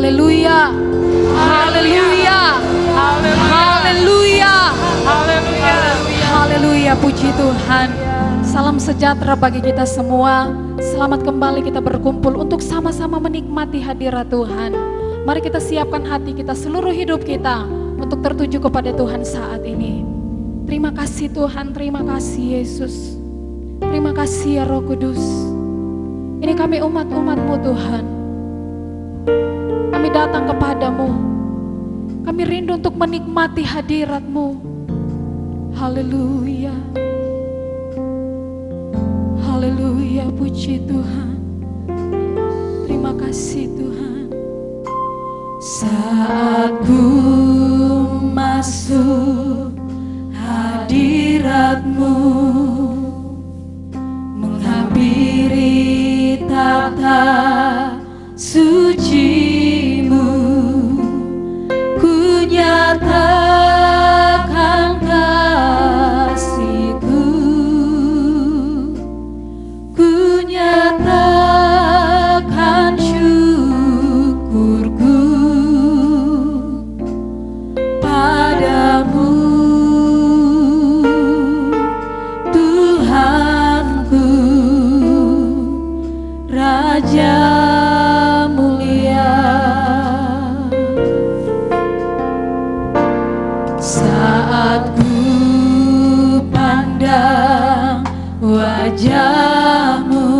Haleluya. Haleluya. Haleluya. Haleluya. Haleluya, puji Tuhan. Salam sejahtera bagi kita semua. Selamat kembali kita berkumpul untuk sama-sama menikmati hadirat Tuhan. Mari kita siapkan hati kita, seluruh hidup kita untuk tertuju kepada Tuhan saat ini. Terima kasih Tuhan, terima kasih Yesus. Terima kasih ya Roh Kudus. Ini kami umat-umat-Mu Tuhan. Kami datang kepadamu. Kami rindu untuk menikmati hadirat-Mu. Haleluya. Haleluya, puji Tuhan. Terima kasih Tuhan. Saat ku masuk hadirat-Mu, menghampiri tata suci-Mu, ku nyatakan kasih-Ku, ku nyatakan syukur-Ku padamu, Tuhanku, Raja mulia. Saat ku pandang wajah-Mu,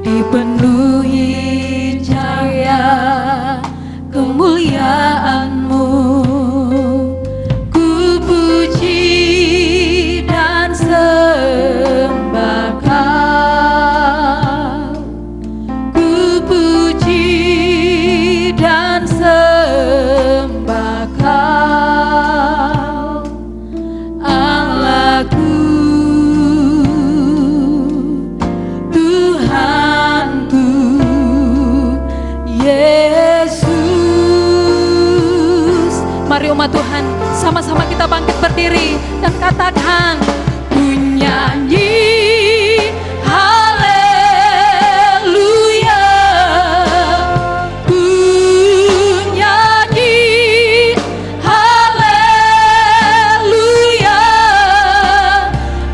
dipenuhi cahaya kemuliaan-Mu, ku puji dan sembah Kau, ku puji dan sembah Kau, Allahku, Tuhanku, Yesus. Mari umat Tuhan, sama-sama kita bangkit berdiri dan katakan, ku nyanyi haleluya, ku nyanyi haleluya,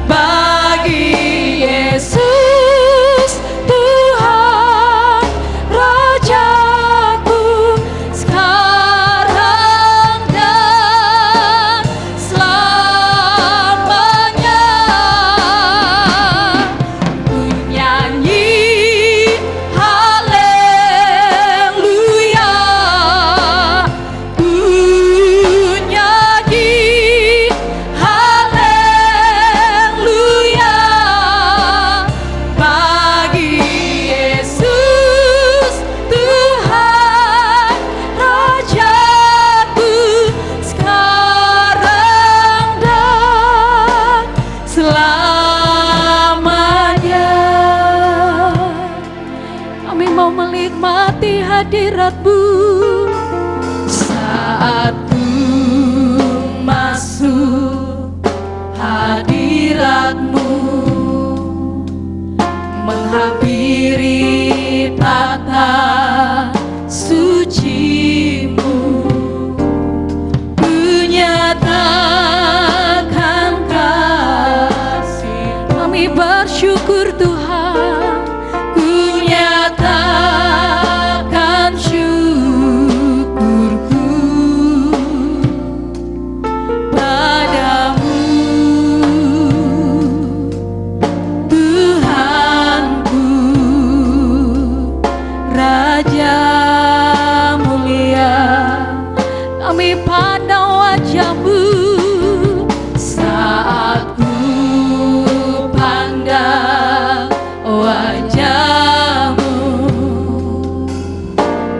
bagi Yesus Tuhan Rajaku, sekarang dan selamanya. Ku nyanyi haleluya, ku nyanyi haleluya, bagi Yesus Tuhan Rajaku, sekarang dan selamanya. Kami mau menikmati hadirat-Mu. Saat ku masuk hadirat-Mu, menghampiri tata suci-Mu, ku nyatakan kasih. Kami bersyukur Tuhan, ku nyatakan syukur-Ku padamu, Tuhanku, Raja mulia. Kami pandang wajah-Mu, saat ku pandang wajah-Mu,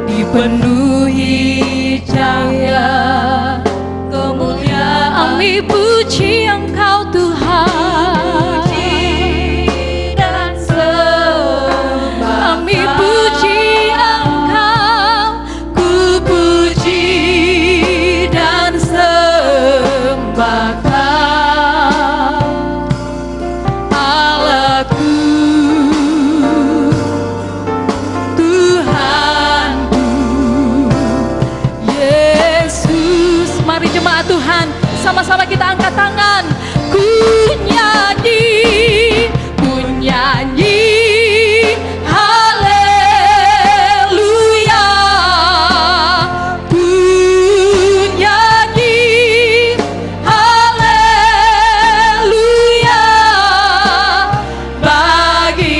dipenuhi cahaya kemuliaan. Kami puji Engkau Tuhan, puji dan sembah. Kami puji Engkau, ku puji dan sembah Kau, Allahku, Tuhan Sama-sama kita angkat tangan. Ku nyanyi, ku nyanyi. Haleluya. Ku nyanyi. Haleluya. Bagi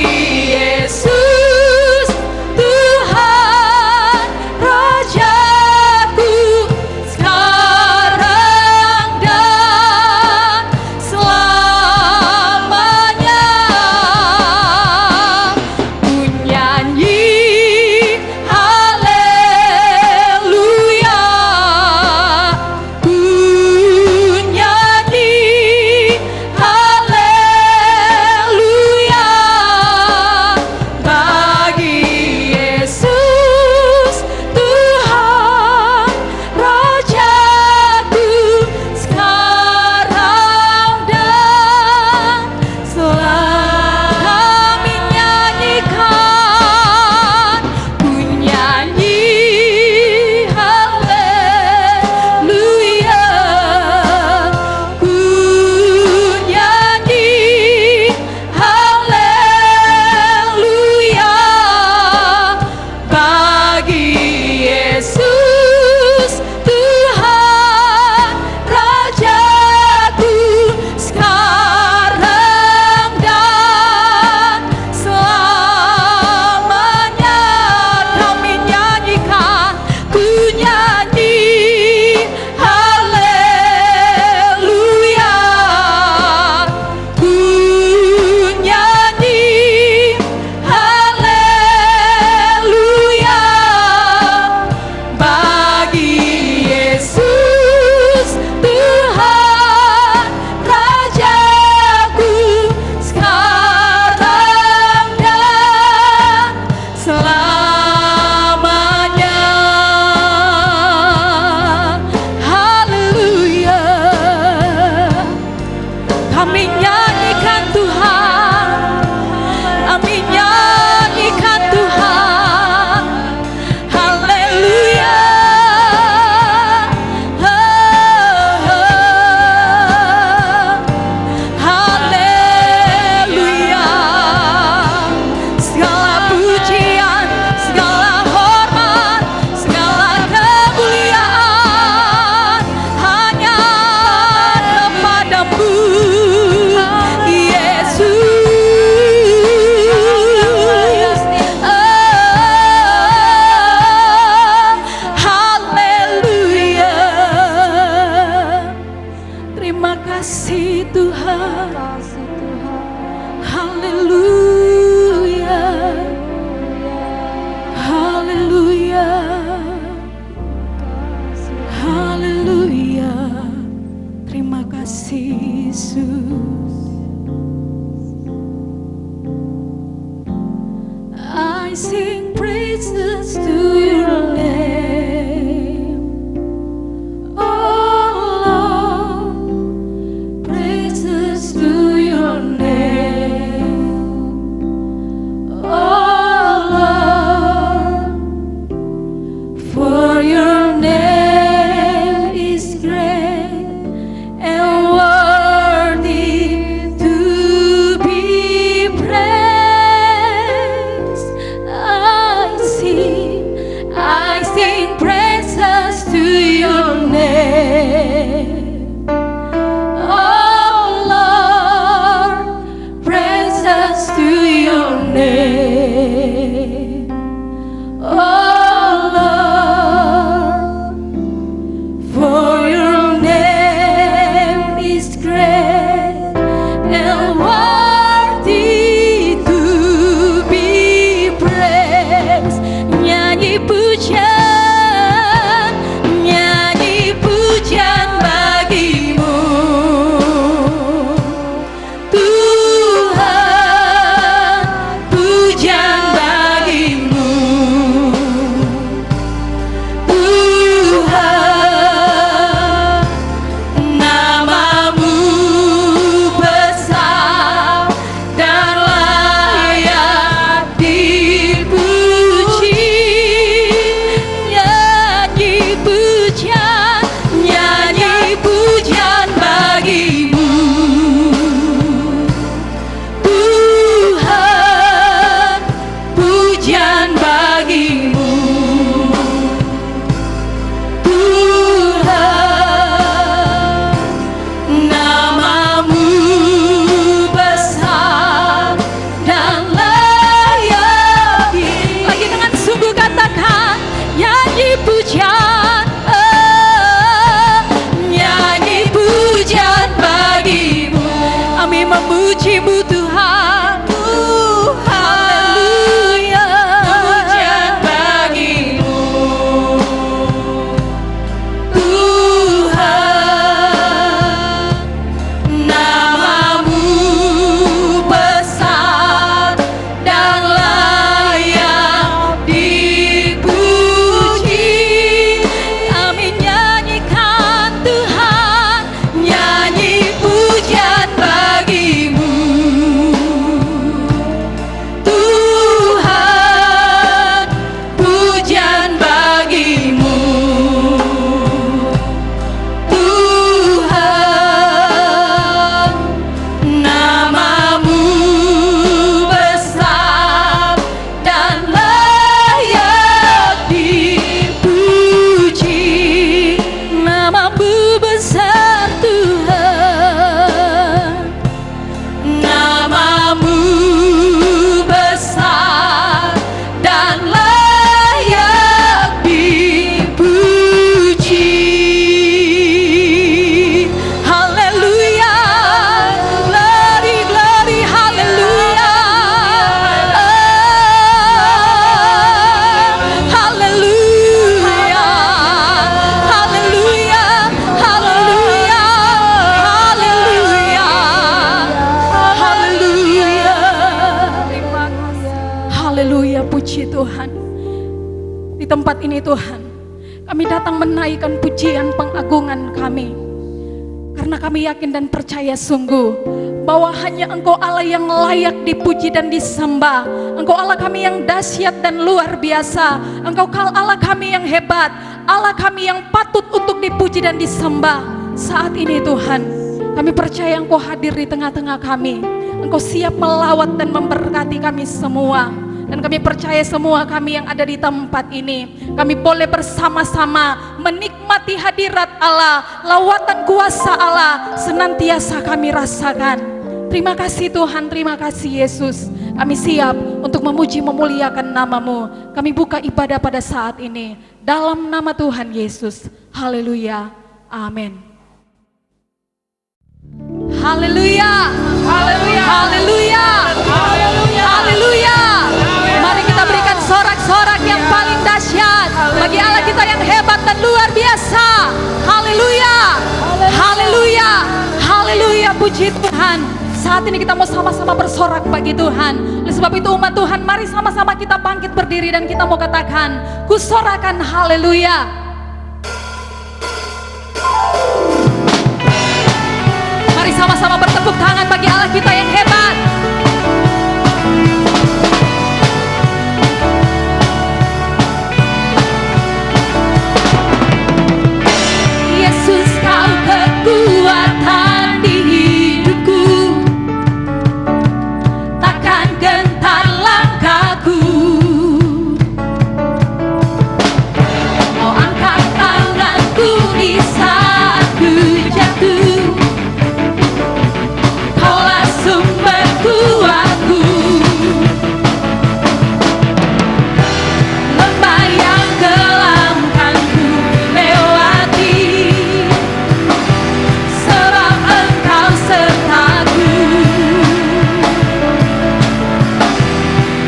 Yesus Tuhan Rajaku sekarang dan selamanya. Ku nyanyi haleluya. Ku nyanyi haleluya. Bagi Yesus Tuhan Rajaku sekarang dan selalu. Kami nyanyikan, ku nyanyi haleluya. Ku nyanyi haleluya. Bagi Yesus Tuhan Rajaku sekarang dan selamanya. Kami nyanyikan, ku nyanyi haleluya. Ku nyanyi haleluya. Bagi Yesus Tuhan Rajaku sekarang dan selamanya. Haleluya. Kami nyanyikan Tuhan, kami nyanyikan Tuhan. Haleluya. Haleluya. Segala pujian, segala hormat, segala kemuliaan hanya kepadamu, Yesus. Haleluya. Terima kasih Tuhan. Haleluya. Haleluya. Haleluya. Terima kasih Yesus. I sing praises to your name, oh Lord. Praises to your name, oh Lord. For your name is great and worthy to be praised. I sing Haleluya, puji Tuhan. Di tempat ini Tuhan, kami datang menaikkan pujian pengagungan kami. Karena kami yakin dan percaya sungguh bahwa hanya Engkau Allah yang layak dipuji dan disembah. Engkau Allah kami yang dahsyat dan luar biasa. Engkau Allah kami yang hebat, Allah kami yang patut untuk dipuji dan disembah. Saat ini Tuhan, kami percaya Engkau hadir di tengah-tengah kami. Engkau siap melawat dan memberkati kami semua. Dan kami percaya semua kami yang ada di tempat ini, kami boleh bersama-sama menikmati hadirat Allah, lawatan kuasa Allah senantiasa kami rasakan. Terima kasih Tuhan, terima kasih Yesus. Kami siap untuk memuji memuliakan nama-Mu. Kami buka ibadah pada saat ini dalam nama Tuhan Yesus. Haleluya, amin. Haleluya, haleluya, haleluya, haleluya, haleluya. Mari kita berikan sorak-sorak yang paling dahsyat bagi Allah kita yang hebat dan luar biasa. Haleluya, haleluya, haleluya, puji Tuhan. Saat ini kita mau sama-sama bersorak bagi Tuhan. Oleh sebab itu umat Tuhan, mari sama-sama kita bangkit berdiri dan kita mau katakan, kusorakan haleluya. Mari sama-sama bertepuk tangan bagi Allah kita yang hebat. Yesus, Kau kekuatan di hidupku, takkan gentar langkahku. Kau angkat tanganku di saat ku jatuh, Kaulah sumber kuatku. Lembah yang kelam kan ku lewati, sebab Engkau sertaku.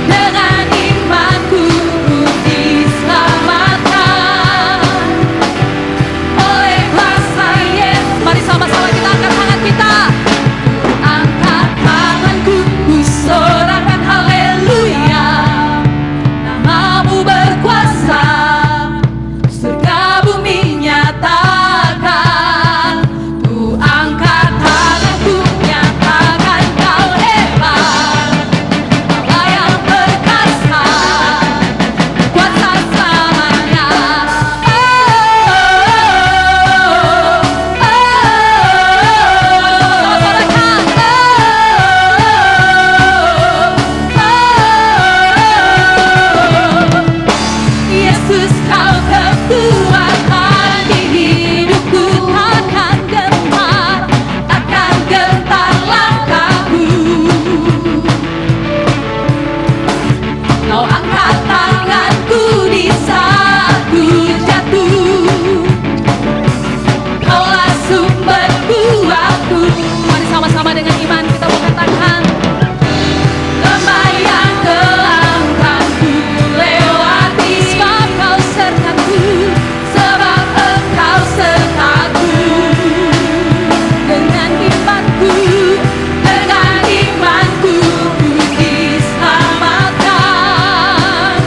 Dengan imanku ku diselamatkan oleh kuasa Yesus. Mari sama-sama kita angkat tangan kita. Angkat tanganku, ku sorakan haleluya. Nama-Mu berkuasa, surga bumi nyatakan. Ku angkat tanganku, nyatakan Kau hebat, Allah yang perkasa, kuasa selamanya. Yesus, Kau kekuatan di hidupku, takkan gentar langkahku. Kau angkat tanganku di saat ku jatuh, Kaulah sumber kuatku. Mari sama-sama dengan iman kita mau katakan, lembah yang kelam kan ku lewati, sebab Kau sertaku, sebab Engkau sertaku. Dengan imanku ku diselamatkan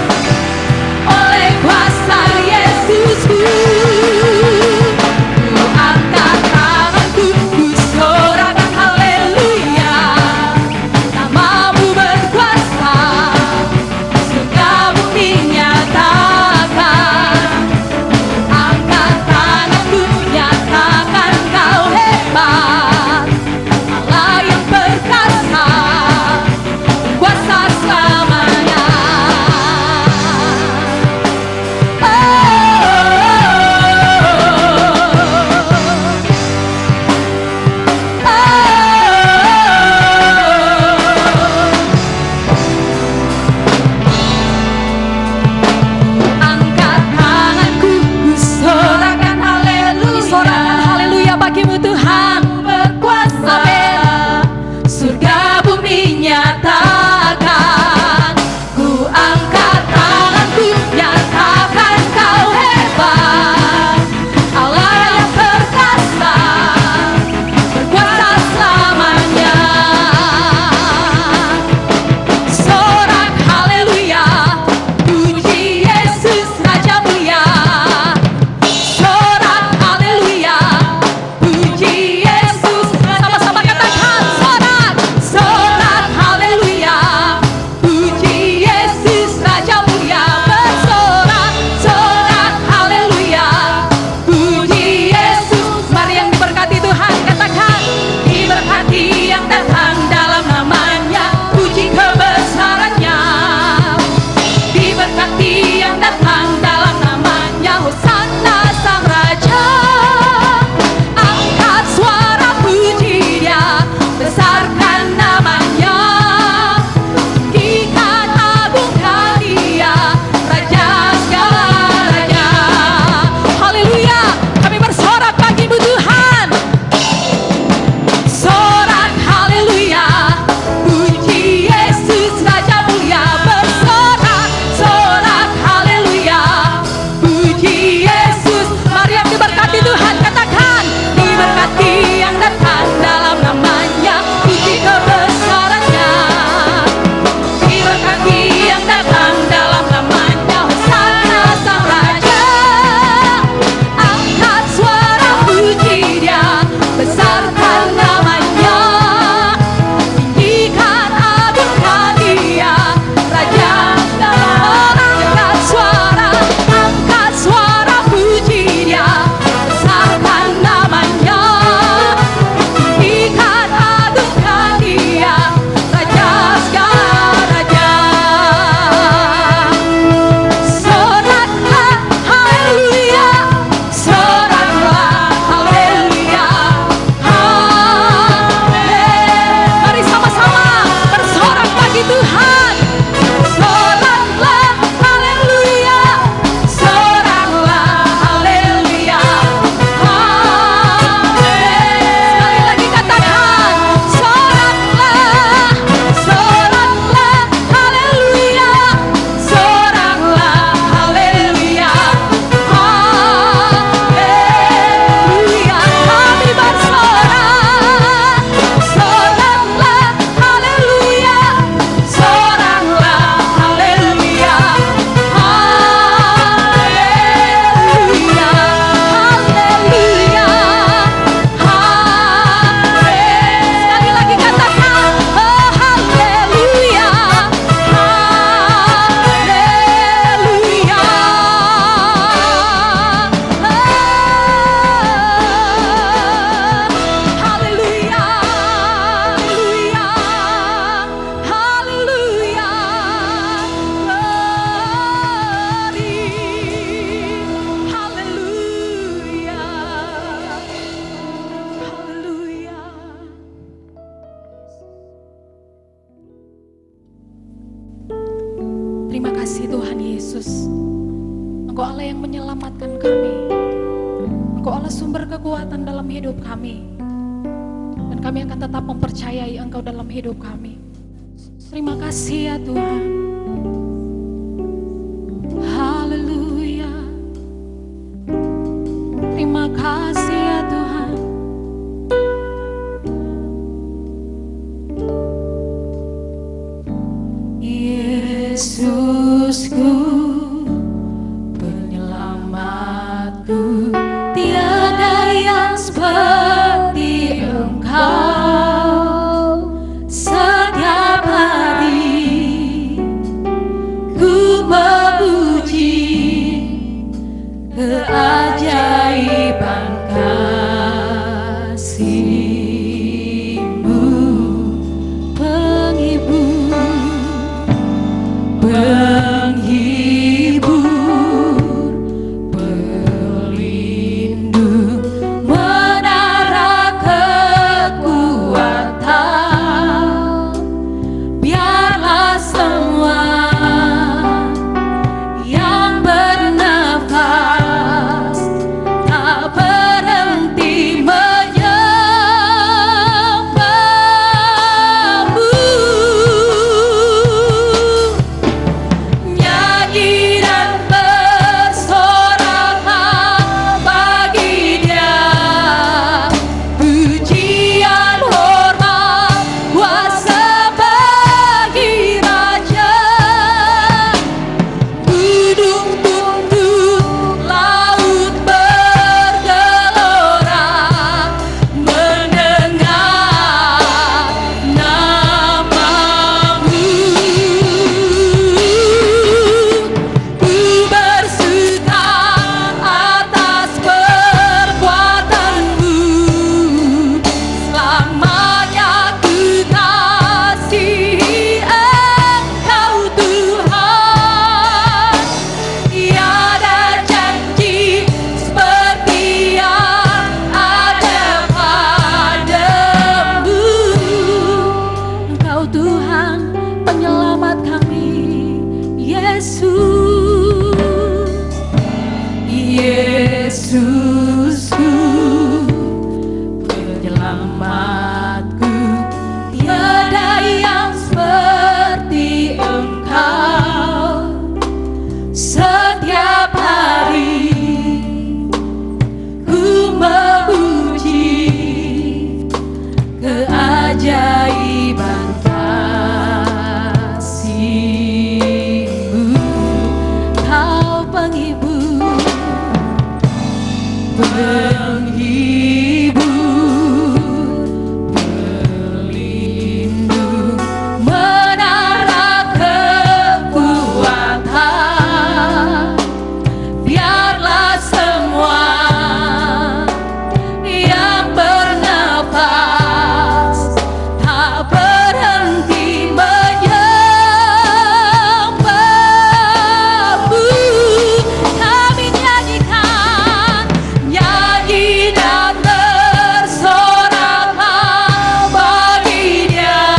kasih Tuhan Yesus. Engkau Allah yang menyelamatkan kami. Engkau Allah sumber kekuatan dalam hidup kami. Dan kami akan tetap mempercayai Engkau dalam hidup kami. Terima kasih ya Tuhan. Haleluya. Terima kasih ya Tuhan. Yesusku, penyelamatku, tiada yang seperti Engkau. Setiap hari ku memuji keajaiban kasih-Mu, penghibur, pelindung, menara kekuatan. Biarlah semua yang bernafas tak berhenti menyembah-Mu. Nyanyi dan bersoraklah bagi Dia, pujian, hormat, kuasa bagi Raja. Gunung tunduk, laut bergelora, mendengar nama-Mu. Ku bersuka atas perbuatan-Mu, selamanya ku kasihi Engkau Tuhan. Tiada janji seperti yang ada padamu. Engkau Tuhan penyelamat kami, Yesus. Yesusku, penyelamatku, tiada yang seperti Engkau. Setiap hari ku memuji keajaiban kasih-Mu. Kau penghibur, pelindung, menara kekuatan. Biarlah semua yang bernafas tak berhenti menyembah-Mu. Kami nyanyikan, nyanyi dan bersoraklah bagi Dia,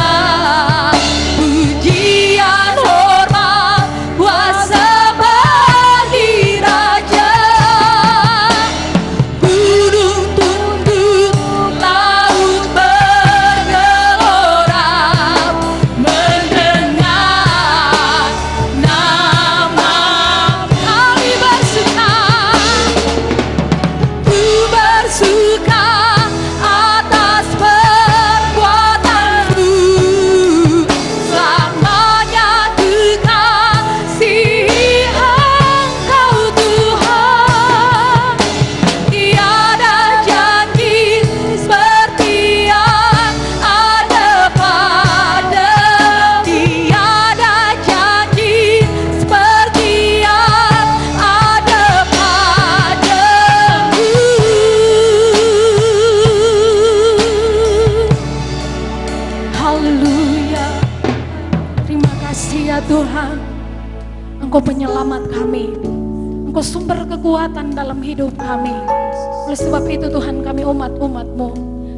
pujian, hormat, kuasa bagi Raja. Gunung tunduk, laut bergelora, mendengar nama-Mu. Kami bersuka, ku bersuka atas perbuatan-Mu, selamanya ku kasihi Engkau Tuhan. Tiada janji seperti yang ada padamu. Tiada janji seperti yang ada padamu. Haleluya. Terima kasih ya Tuhan. Engkau penyelamat kami. Engkau sumber kekuatan dalam hidup kami. Oleh sebab itu Tuhan, kami umat-umat-Mu,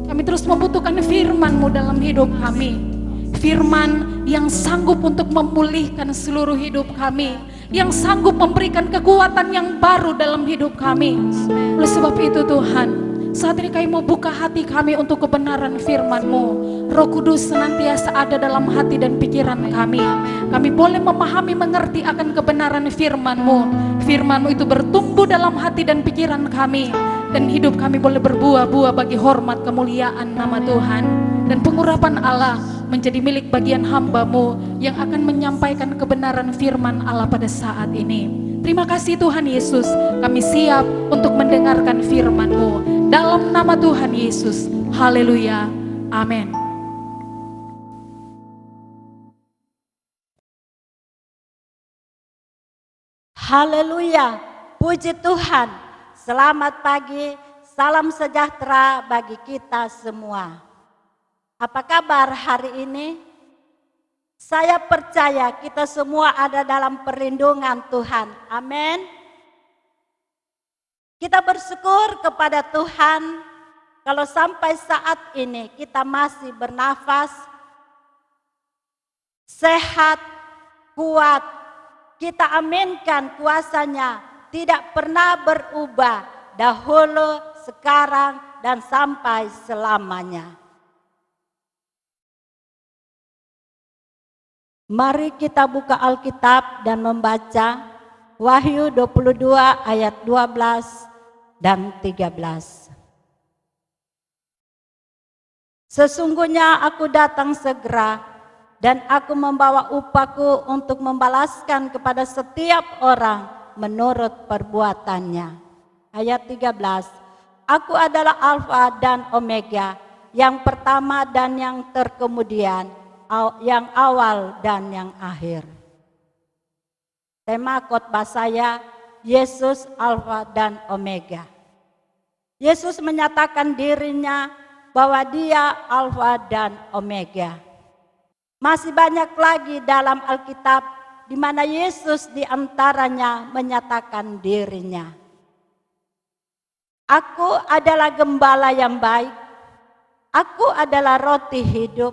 kami terus membutuhkan firman-Mu dalam hidup kami. Firman yang sanggup untuk memulihkan seluruh hidup kami, yang sanggup memberikan kekuatan yang baru dalam hidup kami. Oleh sebab itu Tuhan, saat ini kami mau buka hati kami untuk kebenaran firman-Mu. Roh Kudus senantiasa ada dalam hati dan pikiran kami. Kami boleh memahami, mengerti akan kebenaran firman-Mu. Firman-Mu itu bertumbuh dalam hati dan pikiran kami, dan hidup kami boleh berbuah-buah bagi hormat kemuliaan nama Tuhan. Dan pengurapan Allah menjadi milik bagian hamba-Mu yang akan menyampaikan kebenaran firman Allah pada saat ini. Terima kasih Tuhan Yesus, kami siap untuk mendengarkan firman-Mu. Dalam nama Tuhan Yesus, haleluya, amin. Haleluya, puji Tuhan. Selamat pagi, salam sejahtera bagi kita semua. Apa kabar hari ini? Saya percaya kita semua ada dalam perlindungan Tuhan. Amin. Kita bersyukur kepada Tuhan kalau sampai saat ini kita masih bernafas, sehat, kuat. Kita aminkan kuasanya tidak pernah berubah dahulu, sekarang, dan sampai selamanya. Mari kita buka Alkitab dan membaca Wahyu 22 ayat 12 dan 13. Sesungguhnya aku datang segera, dan aku membawa upahku untuk membalaskan kepada setiap orang menurut perbuatannya. Ayat 13. Aku adalah Alfa dan Omega, yang pertama dan yang terkemudian, yang awal dan yang akhir. Tema khotbah saya, Yesus Alfa dan Omega. Yesus menyatakan dirinya bahwa Dia Alfa dan Omega. Masih banyak lagi dalam Alkitab di mana Yesus diantaranya menyatakan dirinya. Aku adalah gembala yang baik, aku adalah roti hidup,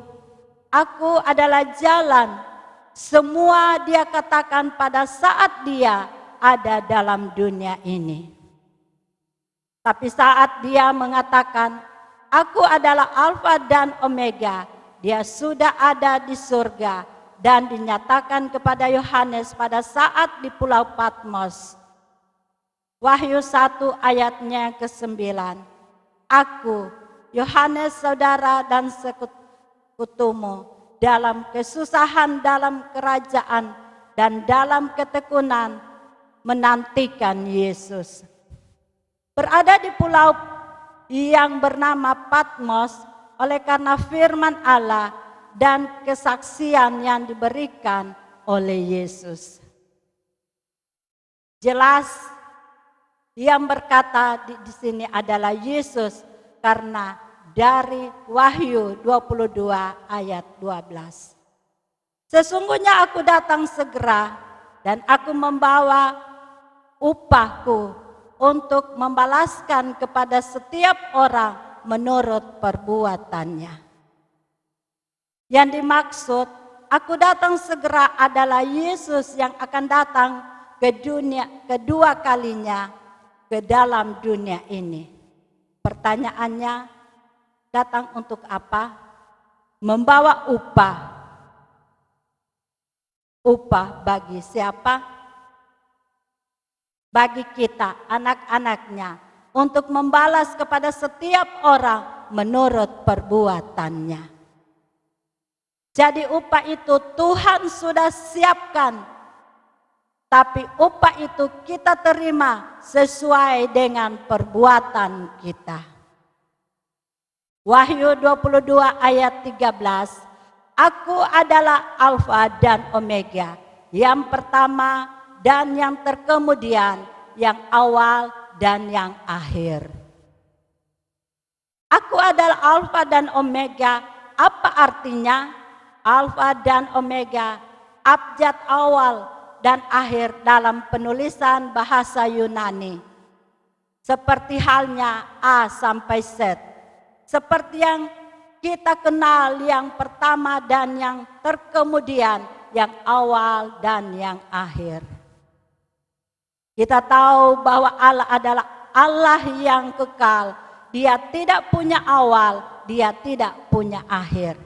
aku adalah jalan. Semua dia katakan pada saat dia ada dalam dunia ini. Tapi saat dia mengatakan, aku adalah Alfa dan Omega, dia sudah ada di surga dan dinyatakan kepada Yohanes pada saat di Pulau Patmos. Wahyu 1 ayatnya ke-9. Aku, Yohanes saudara dan sekutumu, dalam kesusahan, dalam kerajaan, dan dalam ketekunan menantikan Yesus. Berada di pulau yang bernama Patmos, oleh karena firman Allah dan kesaksian yang diberikan oleh Yesus. Jelas yang berkata di sini adalah Yesus, karena dari Wahyu 22 ayat 12. Sesungguhnya aku datang segera, dan aku membawa upahku untuk membalaskan kepada setiap orang menurut perbuatannya. Yang dimaksud aku datang segera adalah Yesus yang akan datang ke dunia kedua kalinya ke dalam dunia ini. Pertanyaannya, datang untuk apa? Membawa upah. Upah bagi siapa? Bagi kita, anak-anaknya, untuk membalas kepada setiap orang menurut perbuatannya. Jadi upah itu Tuhan sudah siapkan, tapi upah itu kita terima sesuai dengan perbuatan kita. Wahyu 22 ayat 13, aku adalah Alfa dan Omega, yang pertama dan yang terkemudian, yang awal dan yang akhir. Aku adalah Alfa dan Omega. Apa artinya? Alfa dan Omega, abjad awal dan akhir dalam penulisan bahasa Yunani. Seperti halnya A sampai Z. Seperti yang kita kenal yang pertama dan yang terkemudian, yang awal dan yang akhir. Kita tahu bahwa Allah adalah Allah yang kekal. Dia tidak punya awal, dia tidak punya akhir.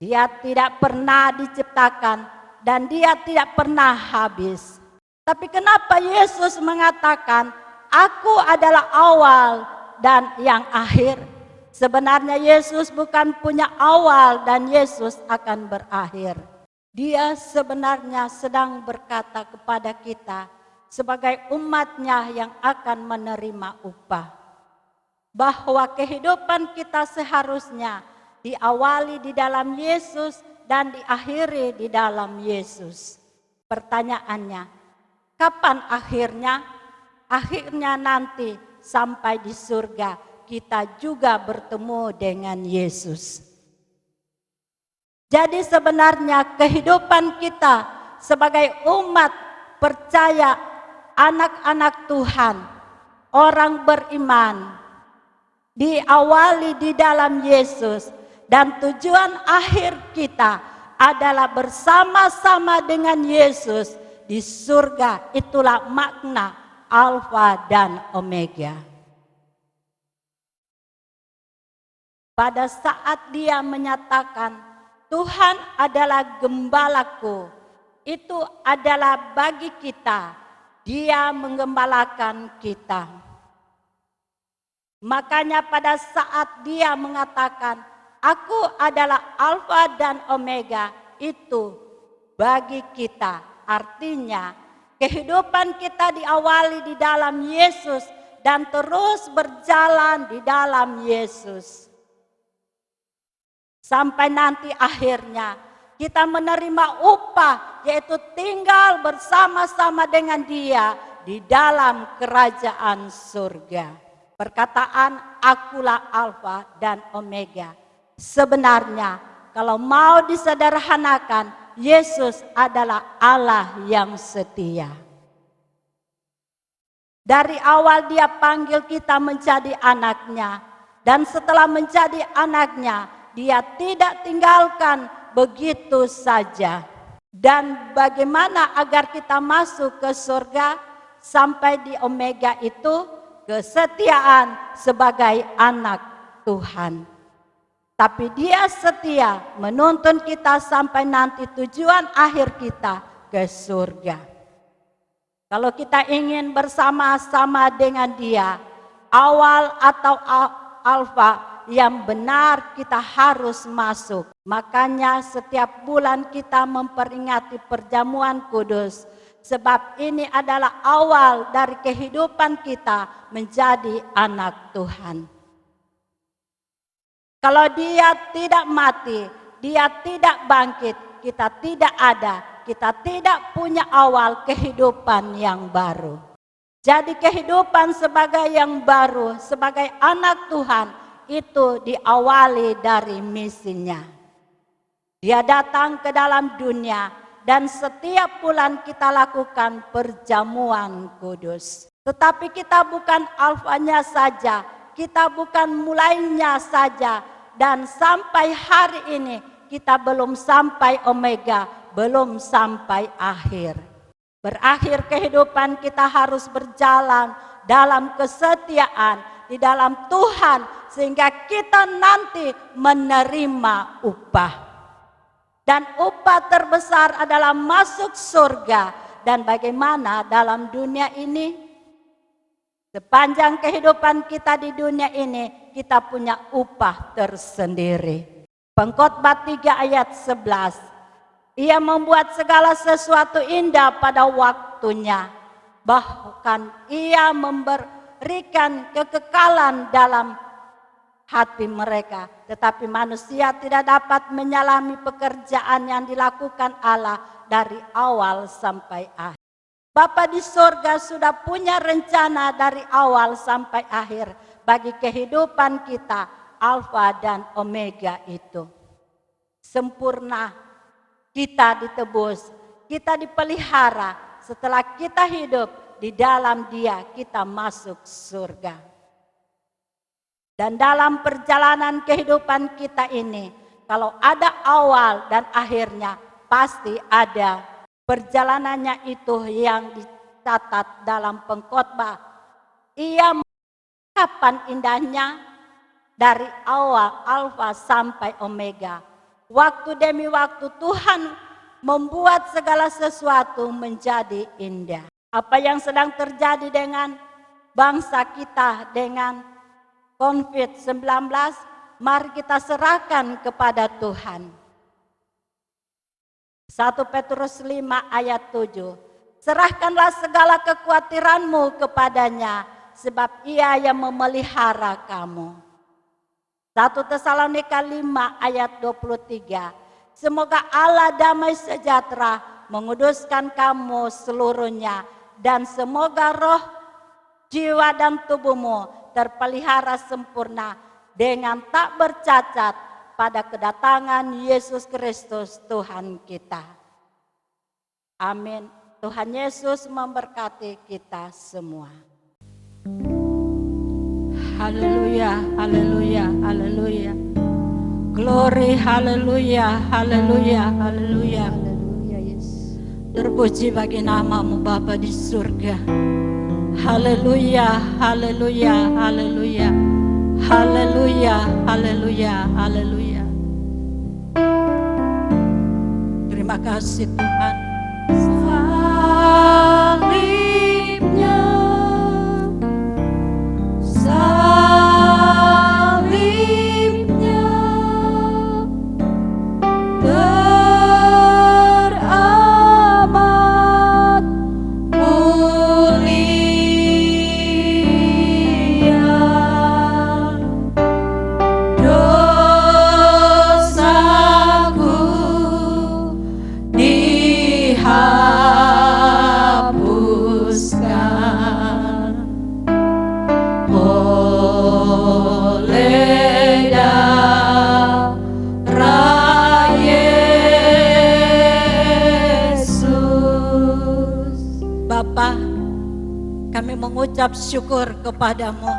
Dia tidak pernah diciptakan dan dia tidak pernah habis. Tapi kenapa Yesus mengatakan, "Aku adalah awal dan yang akhir"? Sebenarnya Yesus bukan punya awal dan Yesus akan berakhir. Dia sebenarnya sedang berkata kepada kita sebagai umatnya yang akan menerima upah, bahwa kehidupan kita seharusnya diawali di dalam Yesus dan diakhiri di dalam Yesus. Pertanyaannya, kapan akhirnya? Akhirnya nanti sampai di surga kita juga bertemu dengan Yesus. Jadi sebenarnya kehidupan kita sebagai umat percaya, anak-anak Tuhan, orang beriman, diawali di dalam Yesus, dan tujuan akhir kita adalah bersama-sama dengan Yesus di surga. Itulah makna Alfa dan Omega. Pada saat dia menyatakan, Tuhan adalah gembalaku, itu adalah bagi kita, dia menggembalakan kita. Makanya pada saat dia mengatakan, aku adalah Alfa dan Omega, itu bagi kita. Artinya kehidupan kita diawali di dalam Yesus dan terus berjalan di dalam Yesus. Sampai nanti akhirnya kita menerima upah, yaitu tinggal bersama-sama dengan dia di dalam kerajaan surga. Perkataan akulah Alfa dan Omega. Sebenarnya kalau mau disederhanakan, Yesus adalah Allah yang setia. Dari awal dia panggil kita menjadi anaknya. Dan setelah menjadi anaknya, dia tidak tinggalkan begitu saja. Dan bagaimana agar kita masuk ke surga? Sampai di Omega itu kesetiaan sebagai anak Tuhan. Tapi dia setia menuntun kita sampai nanti tujuan akhir kita ke surga. Kalau kita ingin bersama-sama dengan dia, awal atau alfa yang benar, kita harus masuk. Makanya setiap bulan kita memperingati perjamuan kudus, sebab ini adalah awal dari kehidupan kita menjadi anak Tuhan. Kalau dia tidak mati, dia tidak bangkit, kita tidak ada, kita tidak punya awal kehidupan yang baru. Jadi kehidupan sebagai yang baru, sebagai anak Tuhan, itu diawali dari misinya. Dia datang ke dalam dunia dan setiap bulan kita lakukan perjamuan kudus. Tetapi kita bukan alfanya saja, kita bukan mulainya saja, dan sampai hari ini kita belum sampai omega, belum sampai akhir. Berakhir kehidupan kita harus berjalan dalam kesetiaan di dalam Tuhan, sehingga kita nanti menerima upah. Dan upah terbesar adalah masuk surga. Dan bagaimana dalam dunia ini? Sepanjang kehidupan kita di dunia ini, kita punya upah tersendiri. Pengkhotbah 3 ayat 11. Ia membuat segala sesuatu indah pada waktunya. Bahkan ia memberikan kekekalan dalam hati mereka. Tetapi manusia tidak dapat menyalami pekerjaan yang dilakukan Allah dari awal sampai akhir. Bapa di sorga sudah punya rencana dari awal sampai akhir bagi kehidupan kita, Alfa dan Omega itu. Sempurna, kita ditebus, kita dipelihara, setelah kita hidup di dalam Dia, kita masuk surga. Dan dalam perjalanan kehidupan kita ini, kalau ada awal dan akhirnya, pasti ada perjalanannya itu yang dicatat dalam pengkhotbah. Ia kapan indahnya dari awal alfa sampai omega. Waktu demi waktu Tuhan membuat segala sesuatu menjadi indah. Apa yang sedang terjadi dengan bangsa kita dengan COVID-19, mari kita serahkan kepada Tuhan. 1 Petrus 5 ayat 7. Serahkanlah segala kekhawatiranmu kepadanya, sebab ia yang memelihara kamu. 1 Tesalonika 5 ayat 23. Semoga Allah damai sejahtera menguduskan kamu seluruhnya, dan semoga roh, jiwa dan tubuhmu terpelihara sempurna dengan tak bercacat pada kedatangan Yesus Kristus Tuhan kita. Amin. Tuhan Yesus memberkati kita semua. Haleluya, haleluya, haleluya. Glory, haleluya, haleluya, haleluya. Terpuji bagi namamu Bapa di surga. Haleluya, haleluya, haleluya. Haleluya, haleluya, haleluya. Terima kasih Tuhan. Salibnya, salibnya teramat mulia. Dosaku dihapuskan oleh darah Yesus. Bapa, kami mengucap syukur kepadamu.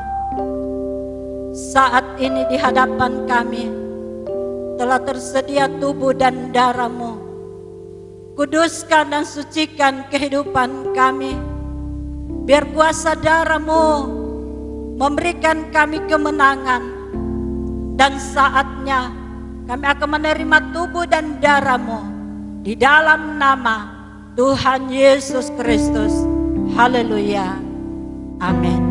Saat ini di hadapan kami telah tersedia tubuh dan darah-Mu. Kuduskan dan sucikan kehidupan kami. Biar kuasa darah-Mu memberikan kami kemenangan. Dan saatnya kami akan menerima tubuh dan darah-Mu di dalam nama Tuhan Yesus Kristus. Haleluya. Amin.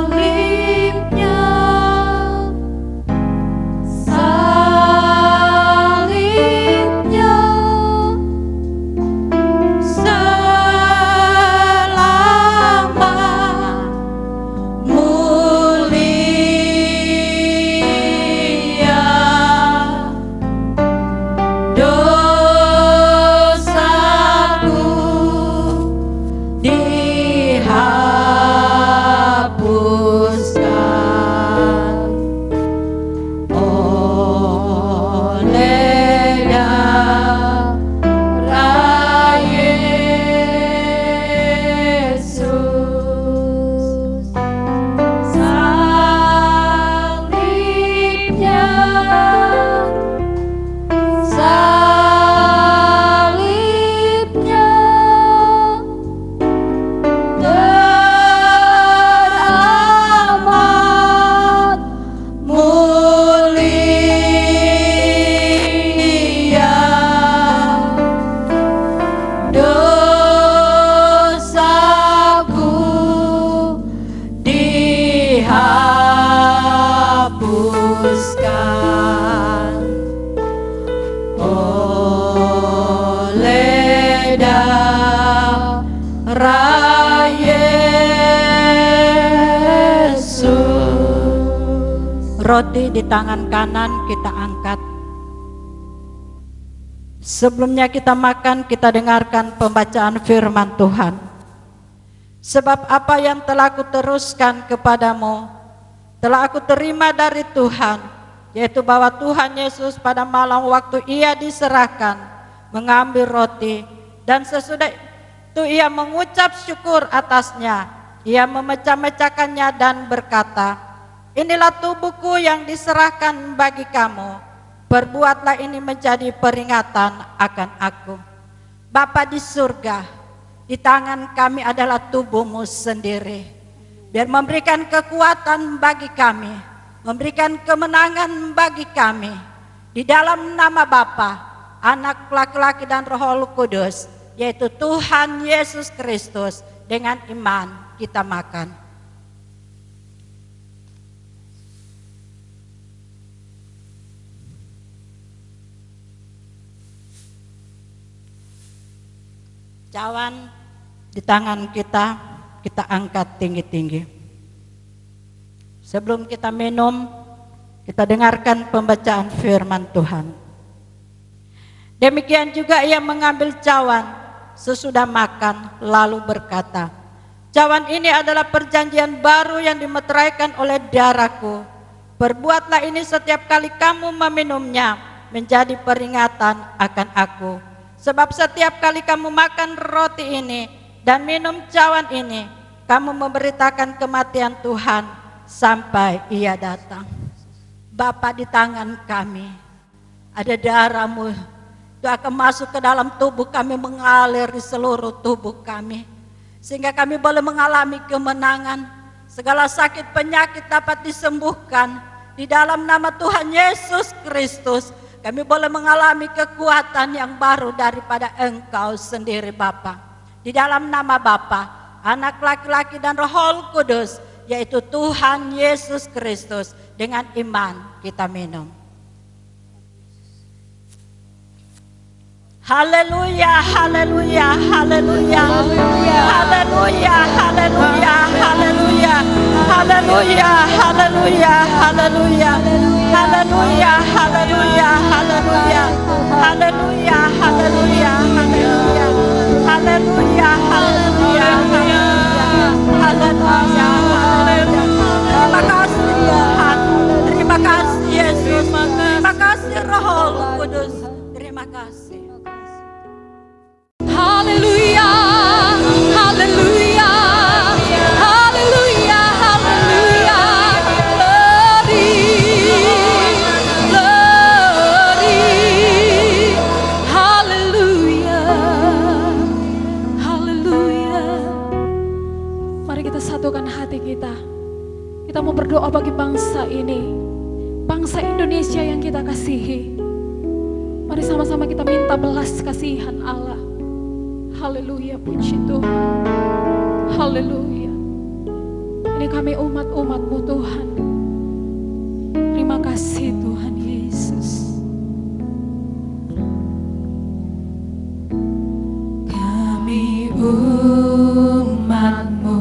Salibnya, salibnya selamat mulia. Dosaku dihapuskan oleh darah Yesus. Salibnya, salibnya teramat mulia. Dosaku dihapuskan oleh darah Yesus. Roti di tangan kanan kita angkat. Sebelumnya kita makan, kita dengarkan pembacaan firman Tuhan. Sebab apa yang telah aku teruskan kepadamu, telah aku terima dari Tuhan, yaitu bahwa Tuhan Yesus pada malam waktu ia diserahkan, mengambil roti, dan sesudah itu ia mengucap syukur atasnya, Ia memecah-mecahkannya dan berkata, inilah tubuhku yang diserahkan bagi kamu. Perbuatlah ini menjadi peringatan akan aku. Bapa di surga, di tangan kami adalah tubuhmu sendiri. Biar memberikan kekuatan bagi kami, memberikan kemenangan bagi kami. Di dalam nama Bapa, Anak, laki-laki dan Roh Kudus, yaitu Tuhan Yesus Kristus, dengan iman kita makan. Cawan di tangan kita, kita angkat tinggi-tinggi. Sebelum kita minum, kita dengarkan pembacaan firman Tuhan. Demikian juga ia mengambil cawan sesudah makan, lalu berkata, cawan ini adalah perjanjian baru yang dimeteraikan oleh darahku. Perbuatlah ini setiap kali kamu meminumnya, menjadi peringatan akan aku. Sebab setiap kali kamu makan roti ini dan minum cawan ini, kamu memberitakan kematian Tuhan sampai ia datang. Bapa, di tangan kami ada darah-Mu, itu akan masuk ke dalam tubuh kami, mengalir di seluruh tubuh kami, sehingga kami boleh mengalami kemenangan. Segala sakit penyakit dapat disembuhkan di dalam nama Tuhan Yesus Kristus. Kami boleh mengalami kekuatan yang baru daripada Engkau sendiri Bapa. Di dalam nama Bapa, Anak, laki-laki dan Roh Kudus, yaitu Tuhan Yesus Kristus, dengan iman kita minum. Haleluya, haleluya, haleluya, haleluya, haleluya, haleluya, haleluya, haleluya, haleluya, haleluya, haleluya, haleluya, haleluya, haleluya, haleluya, haleluya, haleluya, haleluya, haleluya. Terima kasih Tuhan, terima kasih Yesus, terima kasih Roh Kudus, terima kasih. Haleluya, haleluya, haleluya, haleluya, glory, glory, haleluya, haleluya. Mari kita satukan hati kita. Kita mau berdoa bagi bangsa ini, bangsa Indonesia yang kita kasihi. Mari sama-sama kita minta belas kasihan Allah. Haleluya, puji Tuhan. Haleluya. Ini kami umat-umat-Mu Tuhan. Terima kasih Tuhan Yesus. Kami umat-Mu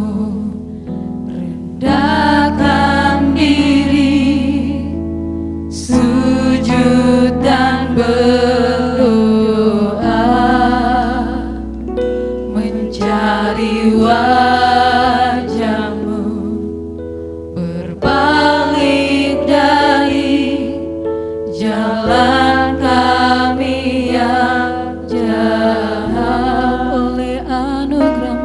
rendahkan diri, sujud dan wajah-Mu, berbalik dari jalan kami yang jahat. Oleh anugerah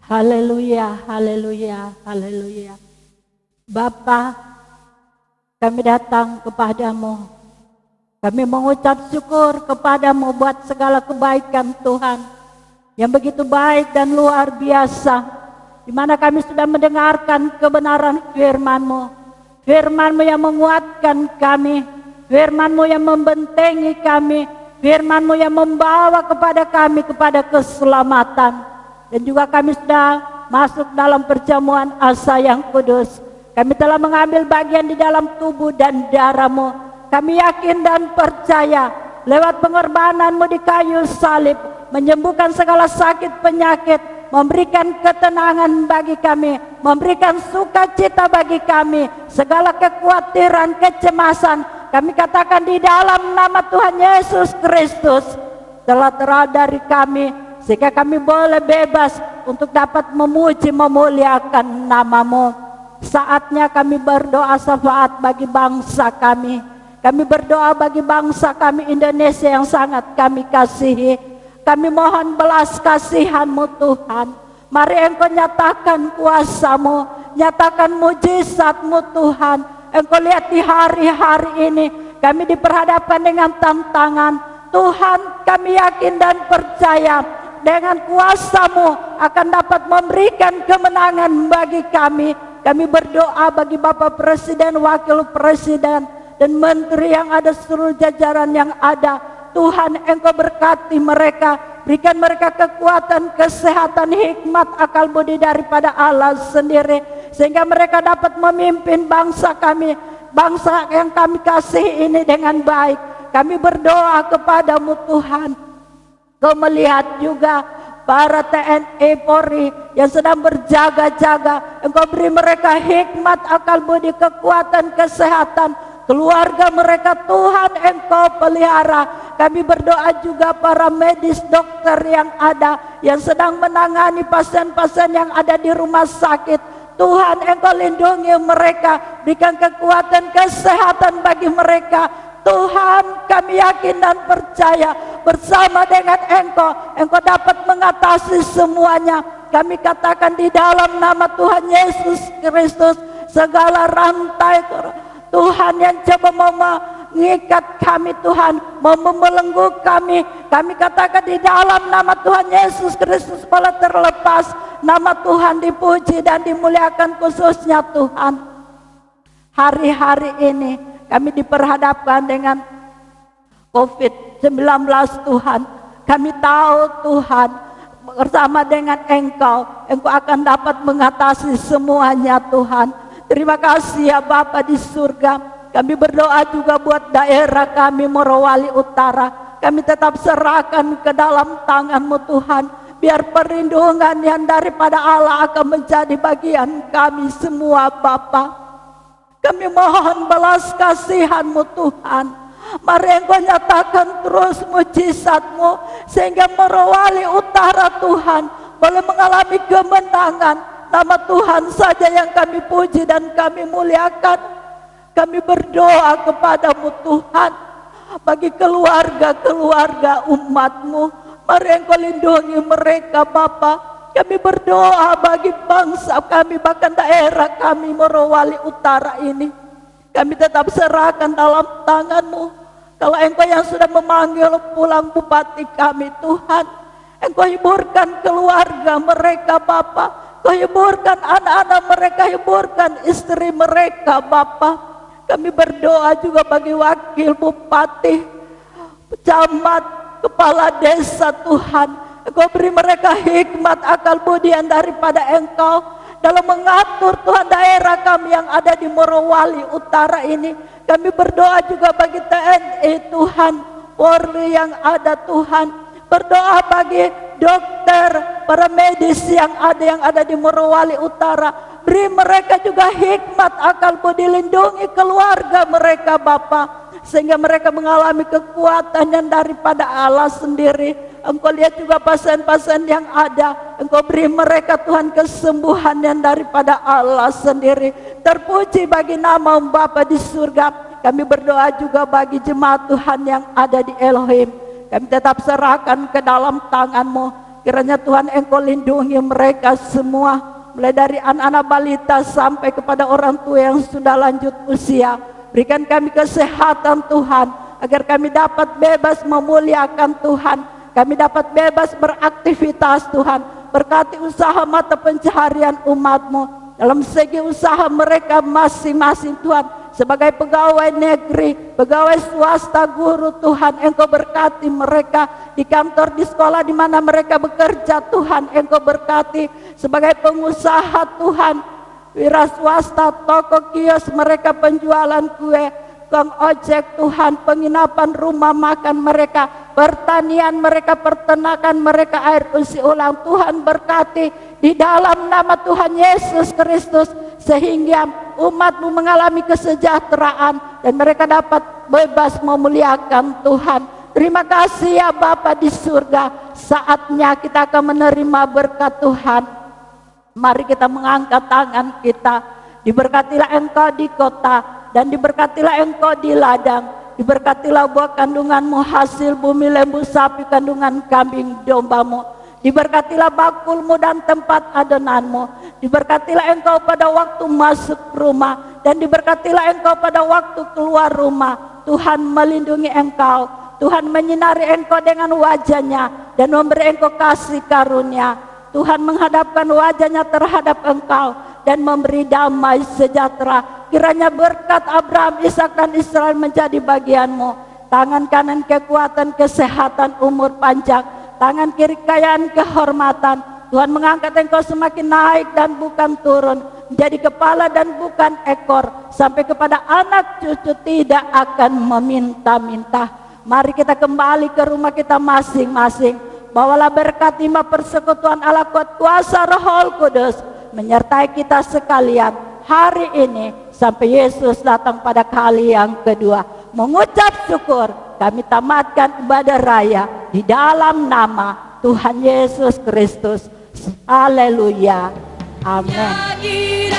Haleluya, haleluya, haleluya. Bapa, kami datang kepadamu. Kami mengucap syukur kepadamu buat segala kebaikan Tuhan yang begitu baik dan luar biasa, di mana kami sudah mendengarkan kebenaran firman-Mu. Firman-Mu yang menguatkan kami, firman-Mu yang membentengi kami, firman-Mu yang membawa kepada kami kepada keselamatan. Dan juga kami sudah masuk dalam perjamuan asa yang kudus. Kami telah mengambil bagian di dalam tubuh dan darah-Mu. Kami yakin dan percaya lewat pengorbanan-Mu di kayu salib, menyembuhkan segala sakit penyakit, memberikan ketenangan bagi kami, memberikan sukacita bagi kami, segala kekhawatiran, kecemasan, kami katakan di dalam nama Tuhan Yesus Kristus telah terada dari kami, sehingga kami boleh bebas untuk dapat memuji memuliakan nama-Mu. Saatnya kami berdoa syafaat bagi bangsa kami. Kami berdoa bagi bangsa kami Indonesia yang sangat kami kasihi. Kami mohon belas kasihan-Mu Tuhan. Mari Engkau nyatakan kuasa-Mu, nyatakan mujizat-Mu Tuhan. Engkau lihat di hari-hari ini kami diperhadapkan dengan tantangan. Tuhan, kami yakin dan percaya dengan kuasa-Mu akan dapat memberikan kemenangan bagi kami. Kami berdoa bagi Bapak Presiden, Wakil Presiden, dan Menteri yang ada, seluruh jajaran yang ada. Tuhan, Engkau berkati mereka, berikan mereka kekuatan, kesehatan, hikmat, akal budi daripada Allah sendiri, sehingga mereka dapat memimpin bangsa kami, bangsa yang kami kasih ini dengan baik. Kami berdoa kepadamu Tuhan. Kau melihat juga para TNI Polri yang sedang berjaga-jaga. Engkau beri mereka hikmat, akal budi, kekuatan, kesehatan, keluarga mereka Tuhan Engkau pelihara. Kami berdoa juga para medis, dokter yang ada, yang sedang menangani pasien-pasien yang ada di rumah sakit. Tuhan Engkau lindungi mereka, berikan kekuatan, kesehatan bagi mereka. Tuhan, kami yakin dan percaya bersama dengan Engkau dapat mengatasi semuanya. Kami katakan di dalam nama Tuhan Yesus Kristus, segala rantai Tuhan yang coba mengikat kami Tuhan, mau membelenggu kami, kami katakan di dalam nama Tuhan Yesus Kristus boleh terlepas. Nama Tuhan dipuji dan dimuliakan, khususnya Tuhan. Hari-hari ini kami diperhadapkan dengan COVID-19 Tuhan. Kami tahu Tuhan bersama dengan Engkau akan dapat mengatasi semuanya Tuhan. Terima kasih ya Bapa di surga. Kami berdoa juga buat daerah kami Morowali Utara. Kami tetap serahkan ke dalam tangan-Mu Tuhan. Biar perlindungan yang daripada Allah akan menjadi bagian kami semua Bapa. Kami mohon belas kasihan-Mu Tuhan. Mari Engkau nyatakan terus mujizat-Mu, sehingga Morowali Utara Tuhan boleh mengalami kemenangan. Nama Tuhan saja yang kami puji dan kami muliakan. Kami berdoa kepadamu Tuhan, bagi keluarga-keluarga umat-Mu. Mari Engkau lindungi mereka Bapa. Kami berdoa bagi bangsa kami, bahkan daerah kami Morowali Utara ini. Kami tetap serahkan dalam tangan-Mu. Kalau Engkau yang sudah memanggil pulang bupati kami Tuhan, Engkau hiburkan keluarga mereka Bapa. Engkau hiburkan anak-anak mereka, hiburkan istri mereka Bapa. Kami berdoa juga bagi wakil bupati, camat, kepala desa Tuhan. Engkau beri mereka hikmat, akal budi yang daripada Engkau dalam mengatur Tuhan daerah kami yang ada di Morowali Utara ini. Kami berdoa juga bagi TNI Tuhan, Polri yang ada Tuhan. Berdoa bagi dokter, para medis yang ada di Morowali Utara. Beri mereka juga hikmat, akal budi, lindungi keluarga mereka Bapa, sehingga mereka mengalami kekuatan yang daripada Allah sendiri. Engkau lihat juga pasien-pasien yang ada, Engkau beri mereka Tuhan kesembuhan yang daripada Allah sendiri. Terpuji bagi nama Bapa di surga. Kami berdoa juga bagi jemaat Tuhan yang ada di Elohim. Kami tetap serahkan ke dalam tangan-Mu. Kiranya Tuhan Engkau lindungi mereka semua, mulai dari anak-anak balita sampai kepada orang tua yang sudah lanjut usia. Berikan kami kesehatan Tuhan, agar kami dapat bebas memuliakan Tuhan, kami dapat bebas beraktivitas Tuhan. Berkati usaha mata pencaharian umat-Mu dalam segi usaha mereka masing-masing Tuhan. Sebagai pegawai negeri, pegawai swasta, guru Tuhan, Engkau berkati mereka di kantor, di sekolah di mana mereka bekerja Tuhan, Engkau berkati. Sebagai pengusaha Tuhan, wira swasta, toko kios mereka, penjualan kue, tukang ojek Tuhan, penginapan, rumah makan mereka, pertanian mereka, peternakan mereka, air usi ulang Tuhan berkati di dalam nama Tuhan Yesus Kristus, sehingga umat-Mu mengalami kesejahteraan dan mereka dapat bebas memuliakan Tuhan. Terima kasih ya Bapa di surga, saatnya kita akan menerima berkat Tuhan. Mari kita mengangkat tangan kita. Diberkatilah Engkau di kota dan diberkatilah Engkau di ladang. Diberkatilah buah kandungan-Mu, hasil bumi, lembu sapi, kandungan kambing domba-Mu. Diberkatilah bakul-Mu dan tempat adonan-Mu. Diberkatilah Engkau pada waktu masuk rumah dan diberkatilah Engkau pada waktu keluar rumah. Tuhan melindungi Engkau, Tuhan menyinari Engkau dengan wajah-Nya dan memberi Engkau kasih karunia. Tuhan menghadapkan wajah-Nya terhadap Engkau dan memberi damai sejahtera. Kiranya berkat Abraham, Ishak dan Israel menjadi bagian-Mu. Tangan kanan kekuatan, kesehatan, umur panjang. Tangan kiri kekayaan, kehormatan. Tuhan mengangkat Engkau semakin naik dan bukan turun, menjadi kepala dan bukan ekor, sampai kepada anak cucu tidak akan meminta-minta. Mari kita kembali ke rumah kita masing-masing. Bawalah berkat hikmat persekutuan Allah kuat kuasa Roh Kudus menyertai kita sekalian hari ini sampai Yesus datang pada kali yang kedua. Mengucap syukur, kami tamatkan ibadah raya di dalam nama Tuhan Yesus Kristus. Haleluya. Amin.